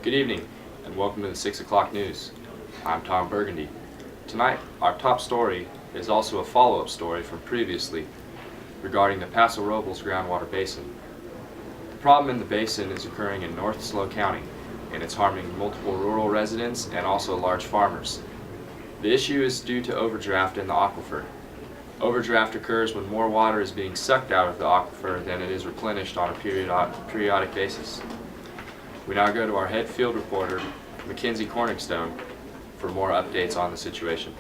Good evening, and welcome to the 6 o'clock news. I'm Tom Burgundy. Tonight, our top story is also a follow-up story from previously regarding the Paso Robles Groundwater Basin. The problem in the basin is occurring in North Slow County, and it's harming multiple rural residents and also large farmers. The issue is due to overdraft in the aquifer. Overdraft occurs when more water is being sucked out of the aquifer than it is replenished on a periodic basis. We now go to our head field reporter, Mackenzie Corningstone, for more updates on the situation.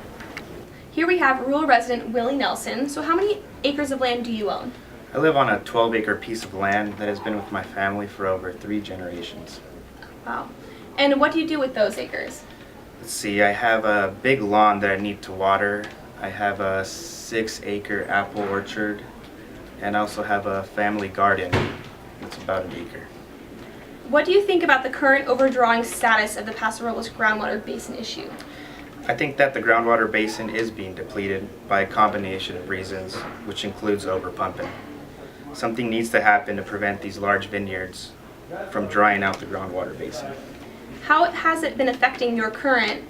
Here we have rural resident Willie Nelson. So how many acres of land do you own? I live on a 12-acre piece of land that has been with my family for over 3 generations. Wow. And what do you do with those acres? Let's see, I have a big lawn that I need to water. I have a 6-acre apple orchard, and I also have a family garden that's about 1 acre. What do you think about the current overdrawing status of the Paso Robles Groundwater Basin issue? I think that the groundwater basin is being depleted by a combination of reasons, which includes overpumping. Something needs to happen to prevent these large vineyards from drying out the groundwater basin. How has it been affecting your current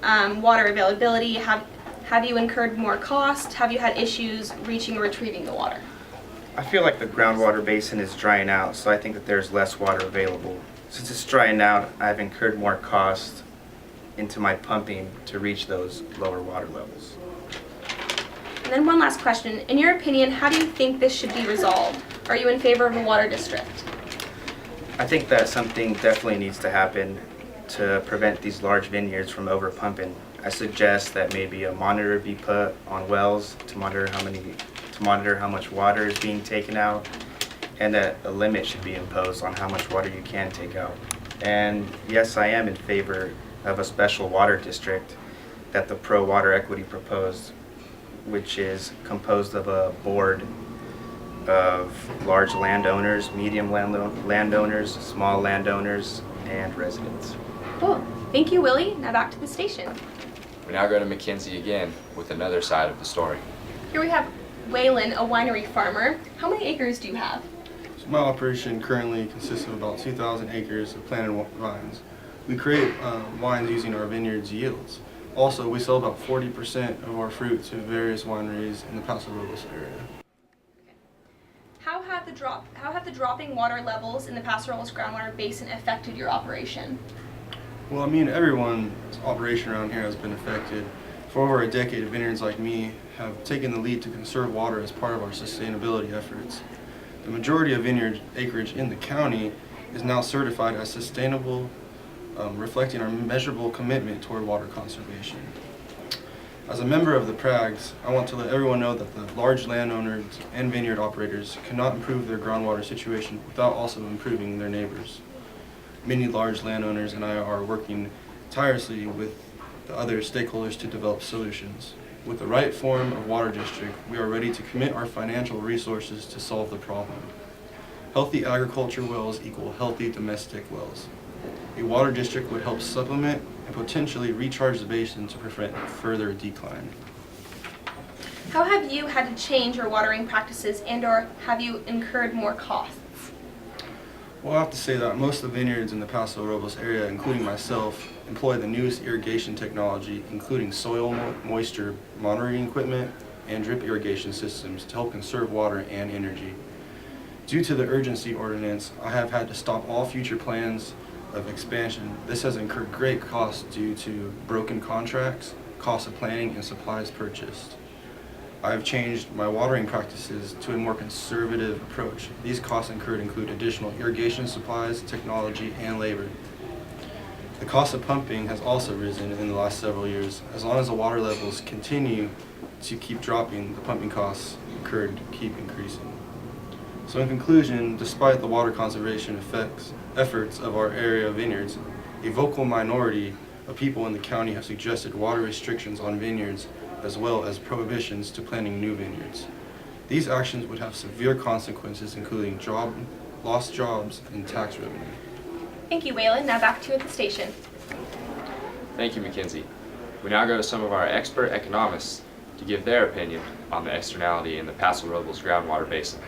water availability? Have you incurred more cost? Have you had issues reaching or retrieving the water? I feel like the groundwater basin is drying out, so I think that there's less water available. Since it's drying out, I've incurred more cost into my pumping to reach those lower water levels. And then one last question. In your opinion, how do you think this should be resolved? Are you in favor of a water district? I think that something definitely needs to happen to prevent these large vineyards from overpumping. I suggest that maybe a monitor be put on wells to monitor how much water is being taken out, and that a limit should be imposed on how much water you can take out. And yes, I am in favor of a special water district that the Pro Water Equity proposed, which is composed of a board of large landowners, medium landowners, small landowners, and residents. Cool. Thank you, Willie. Now back to the station. We now go to Mackenzie again with another side of the story. Here we have Waylon, a winery farmer. How many acres do you have? So my operation currently consists of about 2,000 acres of planted vines. We create wines using our vineyard's yields. Also, we sell about 40% of our fruit to various wineries in the Paso Robles area. How have the dropping water levels in the Paso Robles Groundwater Basin affected your operation? Well, I mean, everyone's operation around here has been affected. For over a decade, vineyards like me have taken the lead to conserve water as part of our sustainability efforts. The majority of vineyard acreage in the county is now certified as sustainable, reflecting our measurable commitment toward water conservation. As a member of the PRGs, I want to let everyone know that the large landowners and vineyard operators cannot improve their groundwater situation without also improving their neighbors. Many large landowners and I are working tirelessly with the other stakeholders to develop solutions. With the right form of water district, we are ready to commit our financial resources to solve the problem. Healthy agriculture wells equal healthy domestic wells. A water district would help supplement and potentially recharge the basin to prevent further decline. How have you had to change your watering practices and/or have you incurred more costs? Well, I have to say that most of the vineyards in the Paso Robles area, including myself, employ the newest irrigation technology, including soil moisture monitoring equipment and drip irrigation systems to help conserve water and energy. Due to the urgency ordinance, I have had to stop all future plans of expansion. This has incurred great costs due to broken contracts, cost of planning, and supplies purchased. I have changed my watering practices to a more conservative approach. These costs incurred include additional irrigation supplies, technology, and labor. The cost of pumping has also risen in the last several years. As long as the water levels continue to keep dropping, the pumping costs incurred keep increasing. So in conclusion, despite the water conservation efforts of our area vineyards, a vocal minority of people in the county have suggested water restrictions on vineyards as well as prohibitions to planting new vineyards. These actions would have severe consequences, including lost jobs and tax revenue. Thank you, Waylon. Now back to you at the station. Thank you, Mackenzie. We now go to some of our expert economists to give their opinion on the externality in the Paso Robles Groundwater Basin.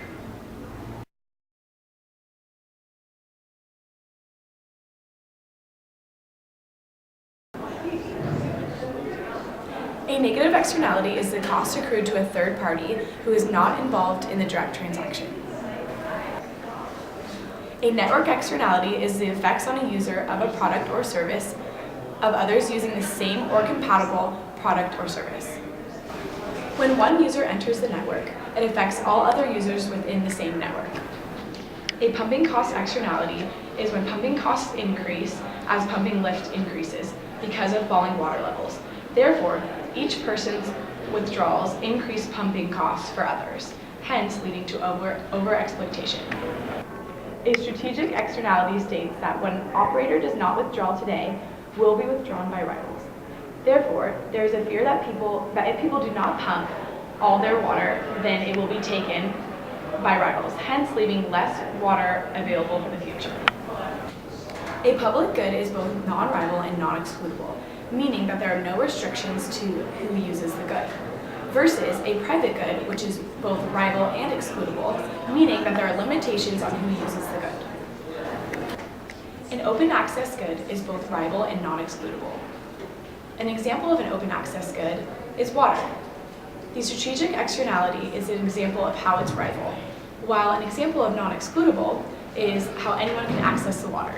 A negative externality is the cost accrued to a third party who is not involved in the direct transaction. A network externality is the effects on a user of a product or service of others using the same or compatible product or service. When one user enters the network, it affects all other users within the same network. A pumping cost externality is when pumping costs increase as pumping lift increases because of falling water levels. Therefore, each person's withdrawals increase pumping costs for others, hence leading to overexploitation. A strategic externality states that when an operator does not withdraw today, will be withdrawn by rivals. Therefore, there is a fear that if people do not pump all their water, then it will be taken by rivals, hence leaving less water available for the future. A public good is both non-rival and non-excludable, meaning that there are no restrictions to who uses the good, versus a private good, which is both rival and excludable, meaning that there are limitations on who uses the good. An open access good is both rival and non-excludable. An example of an open access good is water. The strategic externality is an example of how it's rival, while an example of non-excludable is how anyone can access the water.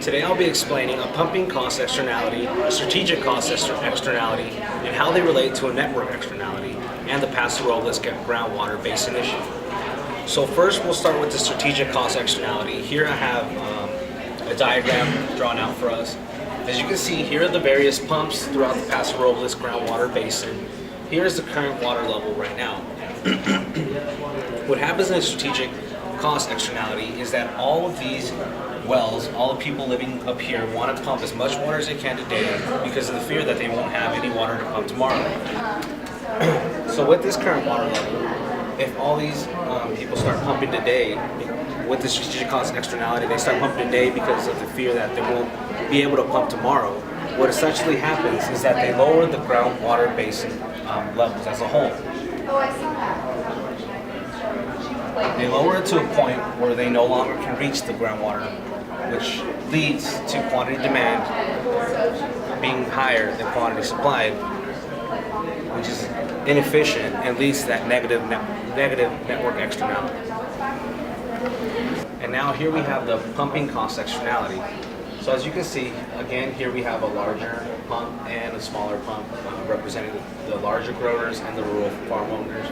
Today I'll be explaining a pumping cost externality, a strategic cost externality, and how they relate to a network externality and the Paso Robles Groundwater Basin issue. So first we'll start with the strategic cost externality. Here I have a diagram drawn out for us. As you can see, here are the various pumps throughout the Paso Robles Groundwater Basin. Here is the current water level right now. What happens in a strategic cost externality is that all of these wells, all the people living up here want to pump as much water as they can today because of the fear that they won't have any water to pump tomorrow. So with this current water level, if all these people start pumping today, with the strategic cost externality, they start pumping today because of the fear that they won't be able to pump tomorrow. What essentially happens is that they lower the groundwater basin levels as a whole. They lower it to a point where they no longer can reach the groundwater, which leads to quantity demand being higher than quantity supplied, which is inefficient and leads to that negative network externality. And now here we have the pumping cost externality. So as you can see, again, here we have a larger pump and a smaller pump representing the larger growers and the rural farm owners.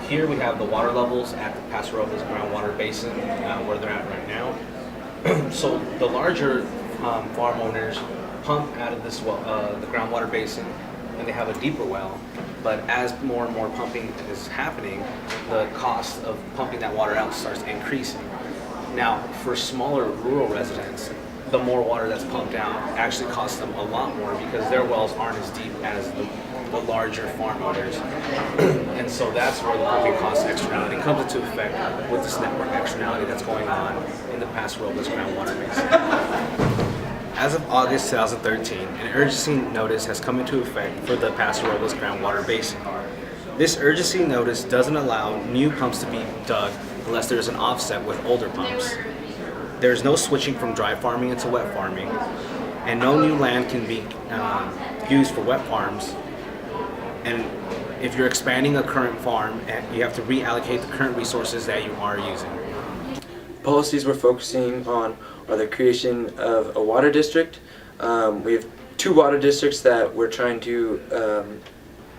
Here we have the water levels at the Paso Robles Groundwater Basin, where they're at right now. So the larger farm owners pump out of this well, the groundwater basin, and they have a deeper well. But as more and more pumping is happening, the cost of pumping that water out starts increasing. Now, for smaller rural residents, the more water that's pumped out actually costs them a lot more because their wells aren't as deep as the larger farm owners. And so that's where the pumping cost externality comes into effect with this network externality that's going on in the Paso Robles Groundwater Basin. As of August 2013, an urgency notice has come into effect for the Paso Robles Groundwater Basin. This urgency notice doesn't allow new pumps to be dug unless there's an offset with older pumps. There's no switching from dry farming into wet farming, and no new land can be used for wet farms. And if you're expanding a current farm, you have to reallocate the current resources that you are using. Policies we're focusing on are the creation of a water district. We have two water districts that we're trying to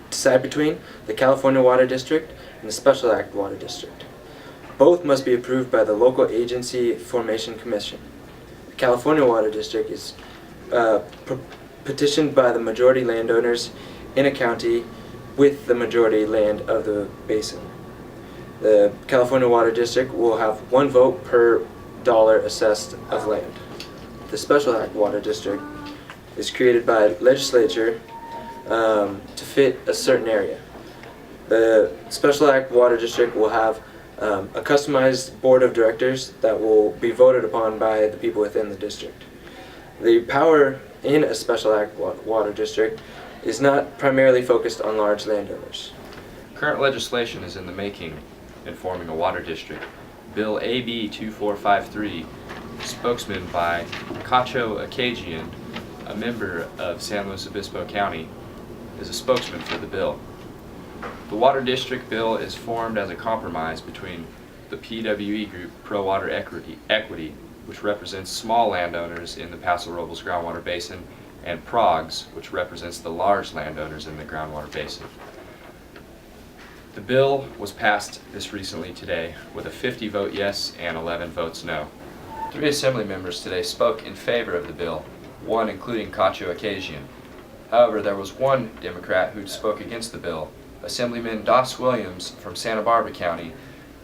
decide between, the California Water District and the Special Act Water District. Both must be approved by the local agency formation commission. The California Water District is petitioned by the majority landowners in a county with the majority land of the basin. The California Water District will have one vote per dollar assessed of land. The Special Act Water District is created by legislature to fit a certain area. The Special Act Water District will have a customized board of directors that will be voted upon by the people within the district. The power in a Special Act Water District is not primarily focused on large landowners. Current legislation is in the making in forming a water district. Bill AB 2453, spokesman by Cacho Akajian, a member of San Luis Obispo County, is a spokesman for the bill. The Water District bill is formed as a compromise between the PWE group, Pro Water Equity, which represents small landowners in the Paso Robles Groundwater Basin, and PROGS, which represents the large landowners in the groundwater basin. The bill was passed this recently today with a 50 vote yes and 11 votes no. 3 assembly members today spoke in favor of the bill, one including Cacho Occasion. However, there was one Democrat who spoke against the bill. Assemblyman Doss Williams from Santa Barbara County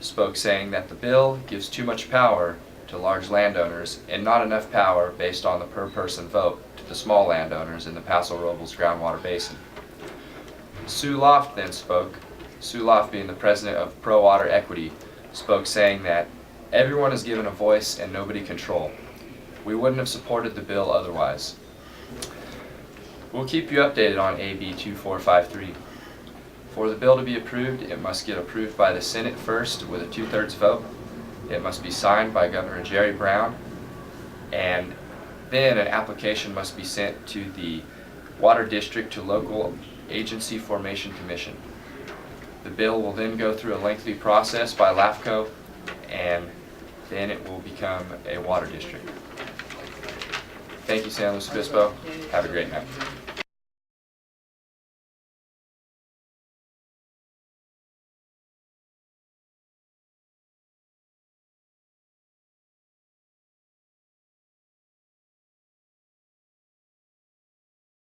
spoke, saying that the bill gives too much power to large landowners and not enough power based on the per person vote to the small landowners in the Paso Robles Groundwater Basin. Sue Loft then spoke. Sue Loft, being the president of Pro Water Equity, spoke, saying that everyone is given a voice and nobody control. We wouldn't have supported the bill otherwise. We'll keep you updated on AB 2453. For the bill to be approved, it must get approved by the Senate first with a 2/3 vote. It must be signed by Governor Jerry Brown, and then an application must be sent to the Water District to Local Agency Formation Commission. The bill will then go through a lengthy process by LAFCO, and then it will become a water district. Thank you, San Luis Obispo. Have a great night.